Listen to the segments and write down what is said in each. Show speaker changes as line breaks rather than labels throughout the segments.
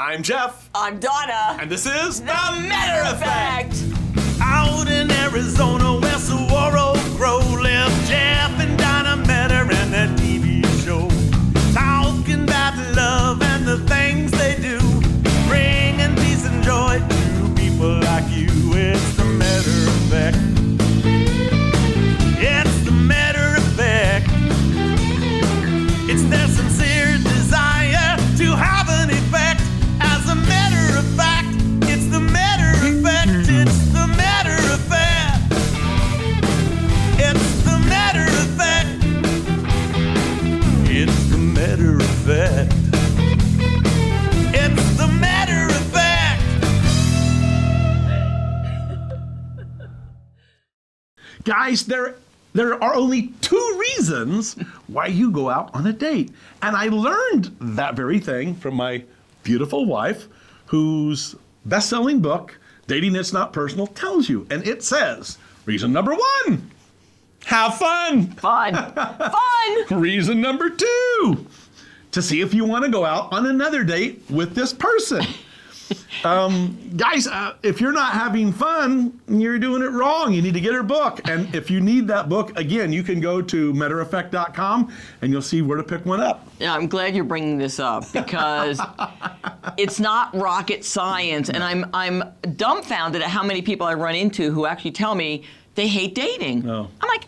I'm Jeff.
I'm Donna.
And this is
The Matter Effect.
Out in Arizona where Saguaro Grove live Jeff and Donna Meador and their TV show. Talking about love and the things they do. Bringing peace and joy to people like you. It's the Matter Effect. It's the Matter Effect. It's their sincere desire to have an effect. As a matter of fact, it's the Matter Effect. It's the Matter Effect. It's the Matter Effect. It's the Matter Effect. It's the Matter Effect.
Guys, there are only two reasons why you go out on a date. And I learned that very thing from my beautiful wife, whose best-selling book, Dating It's Not Personal, tells you. And it says, reason number one, have fun.
Fun. Fun.
Reason number two, to see if you want to go out on another date with this person. Guys, if you're not having fun, you're doing it wrong. You need to get her book. And if you need that book, again, you can go to mattereffect.com and you'll see where to pick one up.
Yeah, I'm glad you're bringing this up because it's not rocket science, and I'm dumbfounded at how many people I run into who actually tell me they hate dating.
Oh.
I'm like,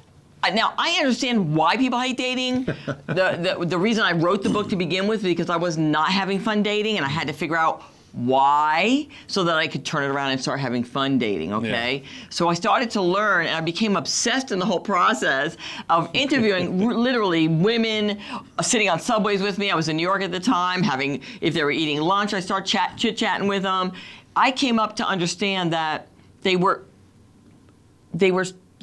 now I understand why people hate dating. The reason I wrote the book to begin with is because I was not having fun dating, and I had to figure out why, so that I could turn it around and start having fun dating, okay? Yeah. So I started to learn, and I became obsessed in the whole process of interviewing literally women sitting on subways with me. I was in New York at the time, if they were eating lunch, I started chit-chatting with them. I came up to understand that they were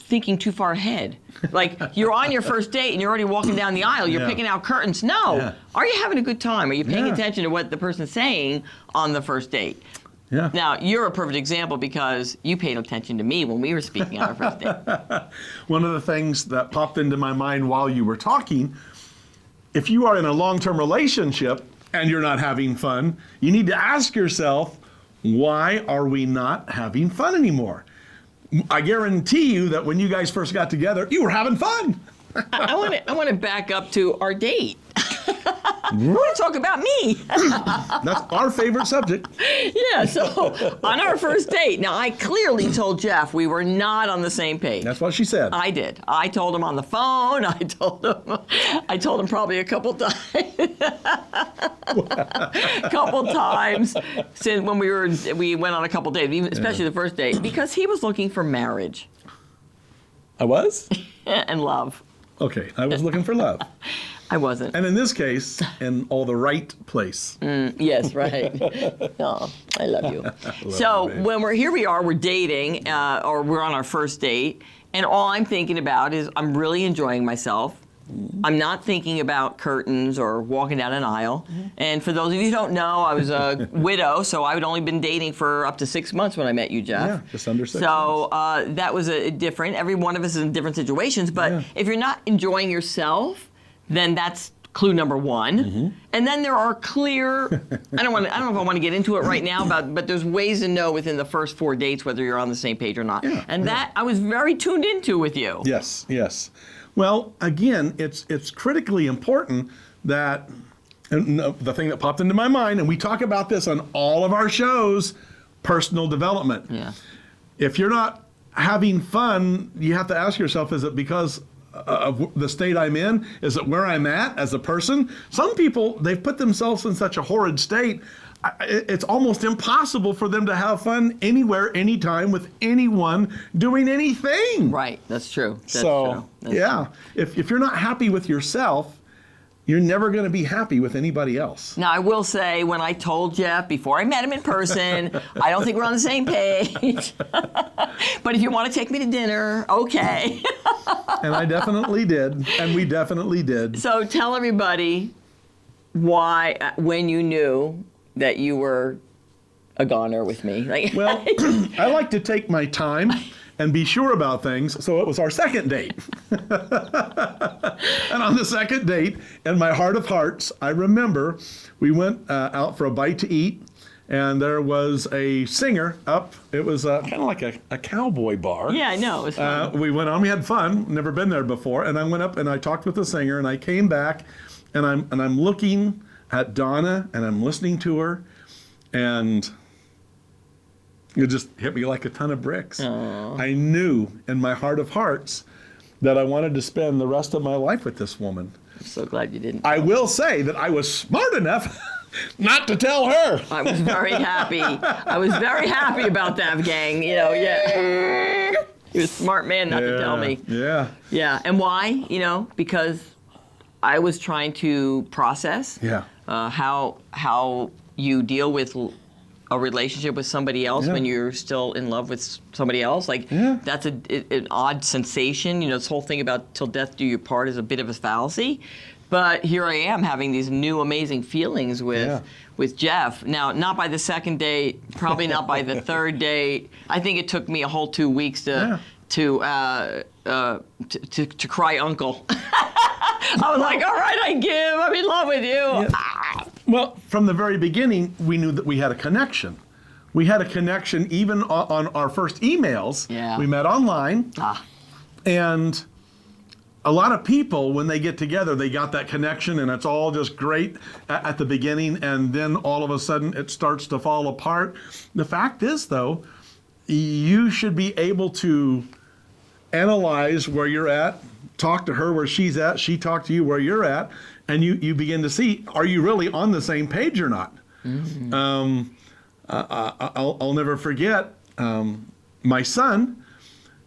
thinking too far ahead. Like, you're on your first date and you're already walking down the aisle, you're picking out curtains. No. Yeah. Are you having a good time? Are you paying attention to what the person's saying on the first date?
Yeah.
Now, you're a perfect example because you paid attention to me when we were speaking on our first date.
One of the things that popped into my mind while you were talking, if you are in a long-term relationship and you're not having fun, you need to ask yourself, why are we not having fun anymore? I guarantee you that when you guys first got together, you were having fun.
I want to back up to our date. I want to talk about me.
That's our favorite subject.
Yeah, so on our first date, now I clearly told Jeff we were not on the same page.
That's what she said.
I did. I told him on the phone. I told him probably a couple times. Couple times since when we went on a couple dates, especially the first date, because he was looking for marriage.
I was?
And love.
Okay, I was looking for love.
I wasn't.
And in this case, in all the right place.
Yes, right. Oh, I love you. So when we're dating, or we're on our first date, and all I'm thinking about is I'm really enjoying myself. I'm not thinking about curtains or walking down an aisle. And for those of you who don't know, I was a widow, so I had only been dating for up to 6 months when I met you, Jeff.
Yeah, just under 6
months. So that was different. Every one of us is in different situations, but if you're not enjoying yourself, then that's clue number one. And then there are clear, I don't know if I want to get into it right now, but there's ways to know within the first 4 dates whether you're on the same page or not. Yeah, and that I was very tuned into with you.
Yes, yes. Well, again, it's critically important that, and the thing that popped into my mind, and we talk about this on all of our shows, personal development.
Yeah.
If you're not having fun, you have to ask yourself, is it because of the state I'm in? Is it where I'm at as a person? Some people, they've put themselves in such a horrid state, it's almost impossible for them to have fun anywhere, anytime, with anyone doing anything.
Right, that's true. That's
true. If you're not happy with yourself, you're never going to be happy with anybody else.
Now, I will say, when I told Jeff before I met him in person, I don't think we're on the same page. But if you want to take me to dinner, okay.
And I definitely did, and we definitely did.
So tell everybody why, when you knew that you were a goner with me.
Well, I like to take my time and be sure about things. So it was our second date. And on the second date, in my heart of hearts, I remember we went out for a bite to eat, and there was a singer up. It was kind of like a cowboy bar.
Yeah, I know. It was fun.
We went on. We had fun. Never been there before. And I went up and I talked with the singer. And I came back, and I'm looking at Donna, and I'm listening to her, and it just hit me like a ton of bricks.
Aww.
I knew in my heart of hearts that I wanted to spend the rest of my life with this woman.
I'm so glad you didn't.
I will say that I was smart enough not to tell her.
I was very happy. I was very happy about that, gang. You know, yeah. He was a smart man not to tell me.
Yeah.
Yeah, and why? You know, because I was trying to process how you deal with a relationship with somebody else when you're still in love with somebody else. Like, that's an odd sensation. You know, this whole thing about till death do you part is a bit of a fallacy. But here I am having these new amazing feelings with Jeff. Now, not by the second date, probably not by the third date. I think it took me a whole 2 weeks to cry uncle. I was like, all right, I give. I'm in love with you.
Yeah. Well, from the very beginning, we knew that we had a connection. We had a connection even on our first emails.
Yeah.
We met online. And a lot of people, when they get together, they got that connection, and it's all just great at the beginning, and then all of a sudden it starts to fall apart. The fact is, though, you should be able to analyze where you're at, talk to her where she's at, she talk to you where you're at, and you begin to see, are you really on the same page or not? Mm-hmm. I'll never forget, my son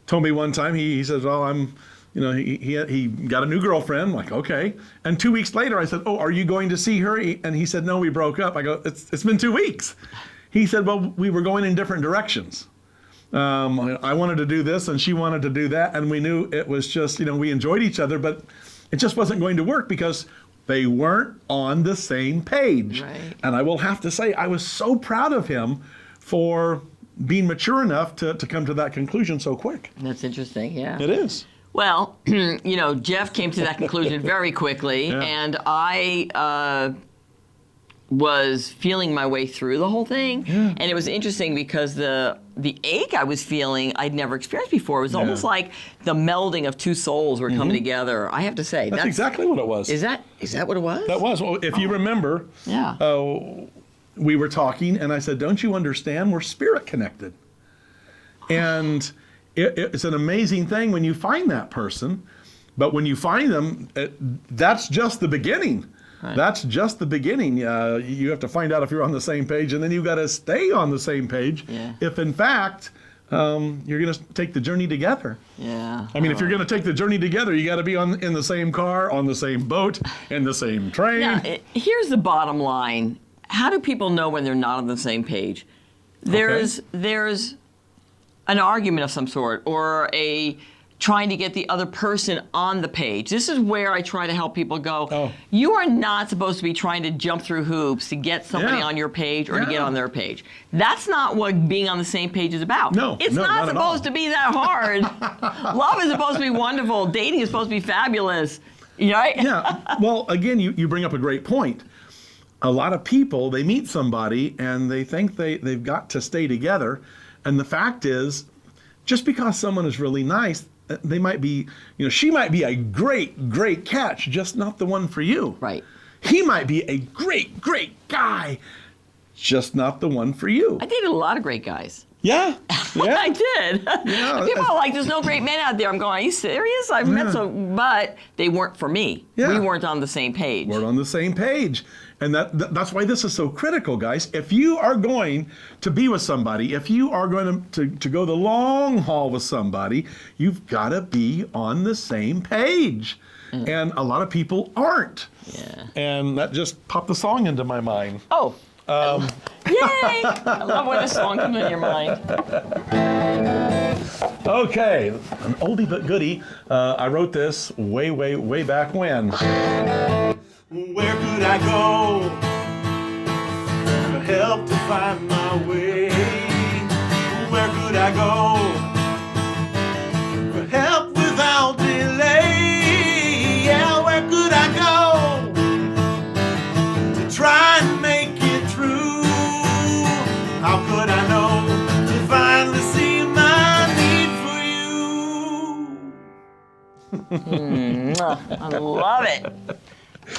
told me one time, he says, oh, he got a new girlfriend. I'm like, okay. And 2 weeks later, I said, oh, are you going to see her? And he said, no, we broke up. I go, it's been 2 weeks. He said, well, we were going in different directions. I wanted to do this and she wanted to do that. And we knew it was just, we enjoyed each other, but it just wasn't going to work because they weren't on the same page.
Right.
And I will have to say, I was so proud of him for being mature enough to come to that conclusion so quick.
That's interesting, yeah.
It is.
Well, Jeff came to that conclusion very quickly, and I was feeling my way through the whole thing. And it was interesting because the ache I was feeling I'd never experienced before. It was almost like the melding of two souls were coming together. I have to say.
That's exactly what it was.
Is that what it was?
That was. Well, if you remember, we were talking, and I said, don't you understand? We're spirit connected. And it's an amazing thing when you find that person. But when you find them, that's just the beginning. Right. That's just the beginning. You have to find out if you're on the same page, and then you've got to stay on the same page if, in fact, you're going to take the journey together.
Yeah.
I mean, if you're going to take the journey together, you got to be in the same car, on the same boat, in the same train.
Now, here's the bottom line. How do people know when they're not on the same page? There's an argument of some sort, or trying to get the other person on the page. This is where I try to help people go, you are not supposed to be trying to jump through hoops to get somebody on your page or to get on their page. That's not what being on the same page is about. It's not supposed to be that hard. Love is supposed to be wonderful. Dating is supposed to be fabulous. Right?
Yeah. Well, again, you bring up a great point. A lot of people, they meet somebody and they think they've got to stay together. And the fact is, just because someone is really nice, they might be, she might be a great, great catch, just not the one for you.
Right.
He might be a great, great guy, just not the one for you.
I dated a lot of great guys.
Yeah.
I did.
Yeah.
People are like, there's no great men out there. I'm going, are you serious? I've met some, but they weren't for me.
Yeah.
We weren't on the same page.
We're on the same page. And that's why this is so critical, guys. If you are going to be with somebody, if you are going to go the long haul with somebody, you've got to be on the same page. And a lot of people aren't.
Yeah.
And that just popped the song into my mind.
Oh. Yay! I love when a song comes in your mind.
Okay, an oldie but goodie. I wrote this way, way, way back when.
Where could I go to help to find my way? Where could I go
I love it.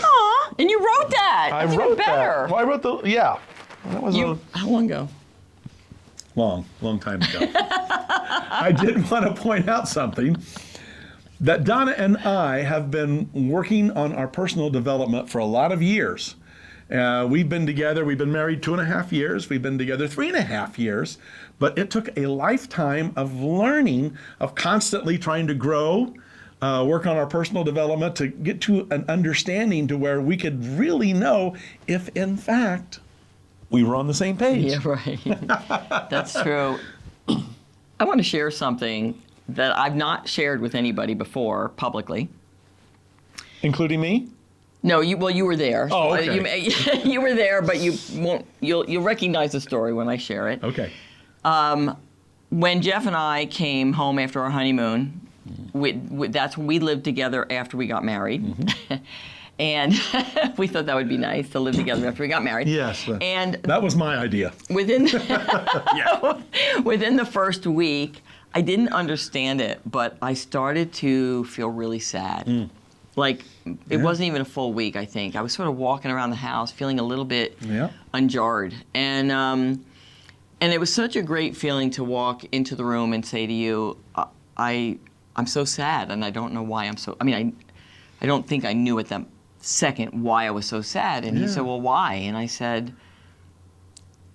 Aw, and you wrote that.
I
That's
wrote
even better.
that. Well, I wrote yeah. That was
How long ago?
long time ago. I did want to point out something, that Donna and I have been working on our personal development for a lot of years. We've been together, we've been married 2.5 years, we've been together 3.5 years, but it took a lifetime of learning, of constantly trying to grow, work on our personal development to get to an understanding to where we could really know if, in fact, we were on the same page.
Yeah, right. That's true. I want to share something that I've not shared with anybody before publicly.
Including me?
No, you were there.
Oh, okay.
You were there, but you'll recognize the story when I share it.
Okay.
When Jeff and I came home after our honeymoon, that's when we lived together after we got married. Mm-hmm. And we thought that would be nice to live together after we got married.
Yes.
And
that was my idea.
within the first week, I didn't understand it, but I started to feel really sad. Like, it wasn't even a full week, I think. I was sort of walking around the house feeling a little bit unjarred. And it was such a great feeling to walk into the room and say to you, I'm so sad, and I don't know why I'm so... I don't think I knew at that second why I was so sad. And he said, well, why? And I said,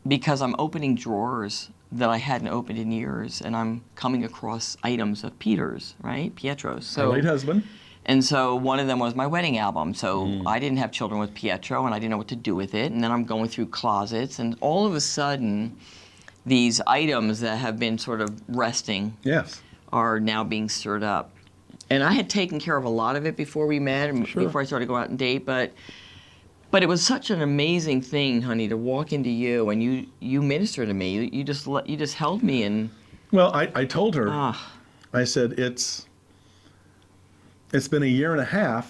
because I'm opening drawers that I hadn't opened in years, and I'm coming across items of Peter's, right? Pietro's. So,
my late husband.
And so one of them was my wedding album. So I didn't have children with Pietro, and I didn't know what to do with it. And then I'm going through closets, and all of a sudden, these items that have been sort of resting are now being stirred up. And I had taken care of a lot of it before we met, and before I started to go out and date, but it was such an amazing thing, honey, to walk into you, and you minister to me. You just held me, and...
Well, I told her, I said, it's been 1.5 years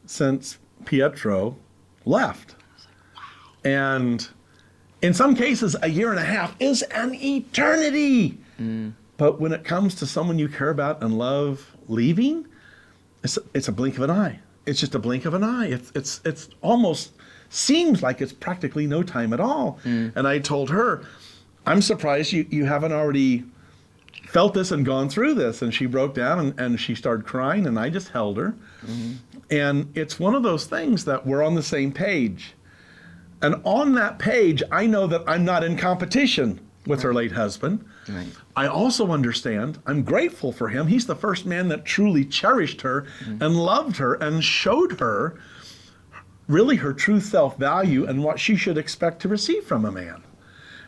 since Pietro left.
I was like, wow.
And in some cases, 1.5 years is an eternity. But when it comes to someone you care about and love leaving, it's a blink of an eye. It's just a blink of an eye. It's almost seems like it's practically no time at all. And I told her, I'm surprised you haven't already felt this and gone through this. And she broke down and she started crying, and I just held her. And it's one of those things that we're on the same page. And on that page, I know that I'm not in competition with her late husband.
Right.
I also understand, I'm grateful for him. He's the first man that truly cherished her and loved her and showed her really her true self-value and what she should expect to receive from a man.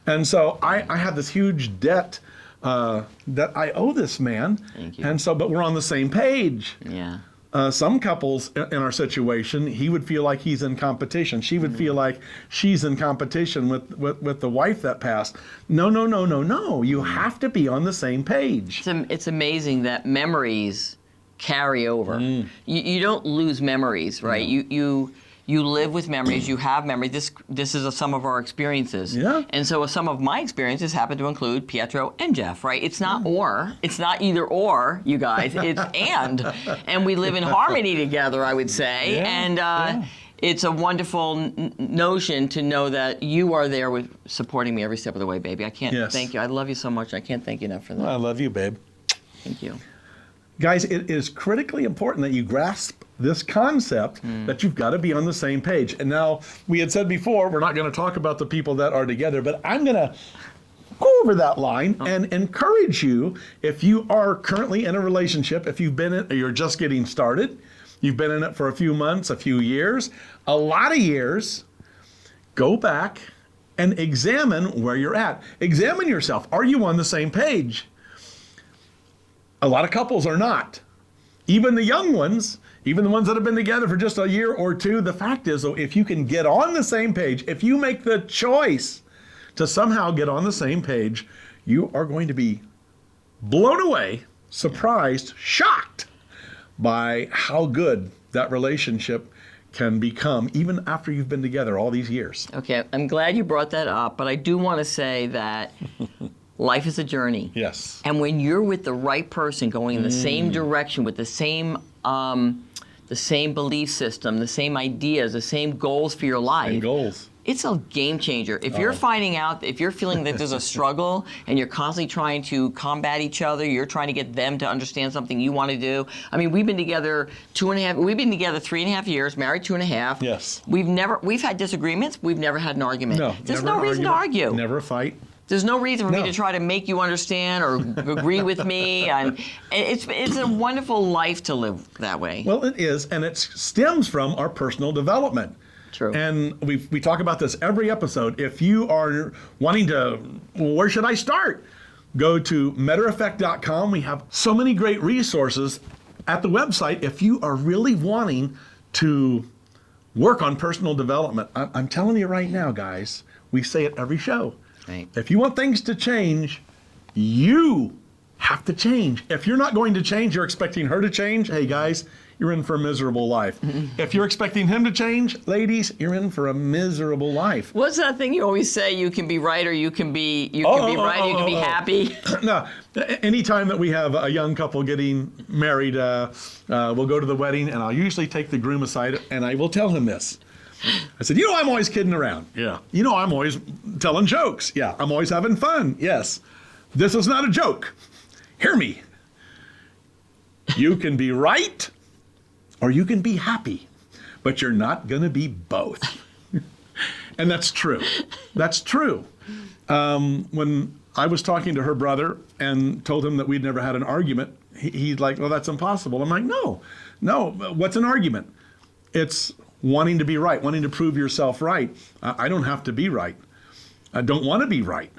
And so I have this huge debt that I owe this man.
Thank you.
And so, but we're on the same page.
Yeah.
Some couples in our situation, he would feel like he's in competition. She would feel like she's in competition with the wife that passed. No. You have to be on the same page.
It's amazing that memories carry over. You don't lose memories, right? You live with memories. You have memories. This is some of our experiences.
Yeah.
And so some of my experiences happen to include Pietro and Jeff, right? It's not or. It's not either or, you guys. It's and. And we live in harmony together, I would say.
Yeah.
And it's a wonderful notion to know that you are there with supporting me every step of the way, baby. I can't thank you. I love you so much. I can't thank you enough for that.
I love you, babe.
Thank you.
Guys, it is critically important that you grasp this concept that you've got to be on the same page. And now, we had said before, we're not going to talk about the people that are together, but I'm going to go over that line and encourage you, if you are currently in a relationship, if you've been in it or you're just getting started, you've been in it for a few months, a few years, a lot of years, go back and examine where you're at. Examine yourself. Are you on the same page? A lot of couples are not. Even the young ones, even the ones that have been together for just a year or two, the fact is, though, if you can get on the same page, if you make the choice to somehow get on the same page, you are going to be blown away, surprised, shocked by how good that relationship can become even after you've been together all these years.
Okay, I'm glad you brought that up, but I do want to say that life is a journey.
Yes.
And when you're with the right person going in the same direction with the same the same belief system, the same ideas, the same goals for your life.
And goals.
It's a game changer. If you're finding out, if you're feeling that there's a struggle and you're constantly trying to combat each other, you're trying to get them to understand something you want to do. I mean, we've been together 3.5 years, married 2.5.
Yes.
We've had disagreements. We've never had an argument.
No.
There's
never
no reason to
argument,
argue.
Never a fight.
There's no reason for me
No.
to try to make you understand or agree with me. And it's a wonderful life to live that way.
Well, it is, and it stems from our personal development.
True.
And we talk about this every episode. If you are wanting to, well, where should I start? Go to MetterEffect.com. We have so many great resources at the website. If you are really wanting to work on personal development, I'm telling you right now, guys, we say it every show.
Right.
If you want things to change, you have to change. If you're not going to change, you're expecting her to change. Hey, guys, you're in for a miserable life. If you're expecting him to change, ladies, you're in for a miserable life.
What's that thing you always say? You can be right, or you can be happy.
No, anytime that we have a young couple getting married, we'll go to the wedding, and I'll usually take the groom aside, and I will tell him this. I said, you know, I'm always kidding around. Yeah. You know, I'm always telling jokes. Yeah. I'm always having fun. Yes. This is not a joke. Hear me. You can be right or you can be happy, but you're not going to be both. And that's true. That's true. When I was talking to her brother and told him that we'd never had an argument, he's like, well, that's impossible. I'm like, no, what's an argument? It's wanting to be right, wanting to prove yourself right. I don't have to be right. I don't want to be right.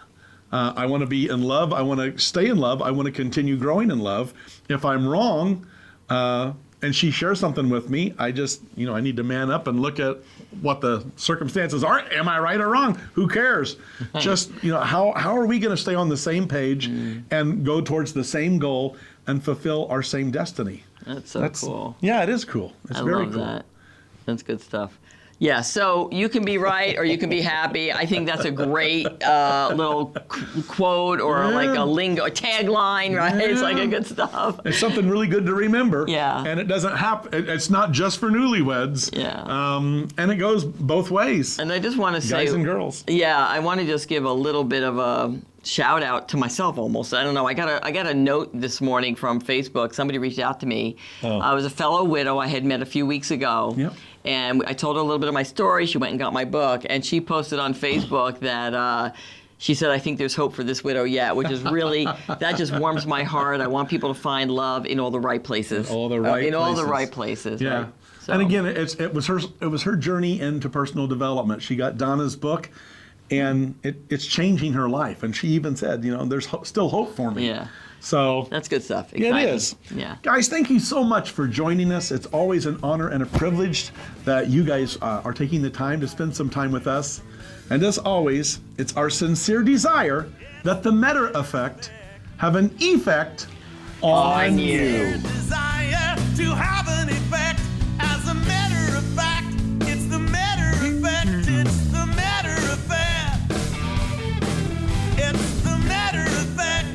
I want to be in love. I want to stay in love. I want to continue growing in love. If I'm wrong, and she shares something with me, I just, I need to man up and look at what the circumstances are. Am I right or wrong? Who cares? Just, how are we going to stay on the same page and go towards the same goal and fulfill our same destiny?
That's cool.
Yeah, it is cool. It's very
love
cool.
That. That's good stuff. Yeah, so you can be right or you can be happy. I think that's a great little quote or like a lingo, a tagline, right? Yeah. It's like a good stuff.
It's something really good to remember.
Yeah.
And it doesn't happen. It's not just for newlyweds.
Yeah.
And it goes both ways.
And I just want to say,
guys and girls.
Yeah, I want to just give a little bit of a shout out to myself almost. I don't know. I got a note this morning from Facebook. Somebody reached out to me.
Oh.
I was a fellow widow I had met a few weeks ago.
Yep.
And I told her a little bit of my story. She went and got my book. And she posted on Facebook that she said, I think there's hope for this widow yet, which is really, that just warms my heart. I want people to find love in all the right places.
In all the right
places.
Yeah.
Right? So.
And again, it was her journey into personal development. She got Donna's book, and it's changing her life. And she even said, there's still hope for me.
Yeah.
So
that's good stuff.
Exciting. It is.
Yeah.
Guys, thank you so much for joining us. It's always an honor and a privilege that you guys are taking the time to spend some time with us. And as always, it's our sincere desire that the Meador effect have an effect on you.
Desire to have an effect. As a matter of fact, it's the Meador effect. It's the Meador effect. It's the Meador effect.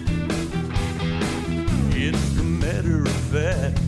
It's the Meador effect.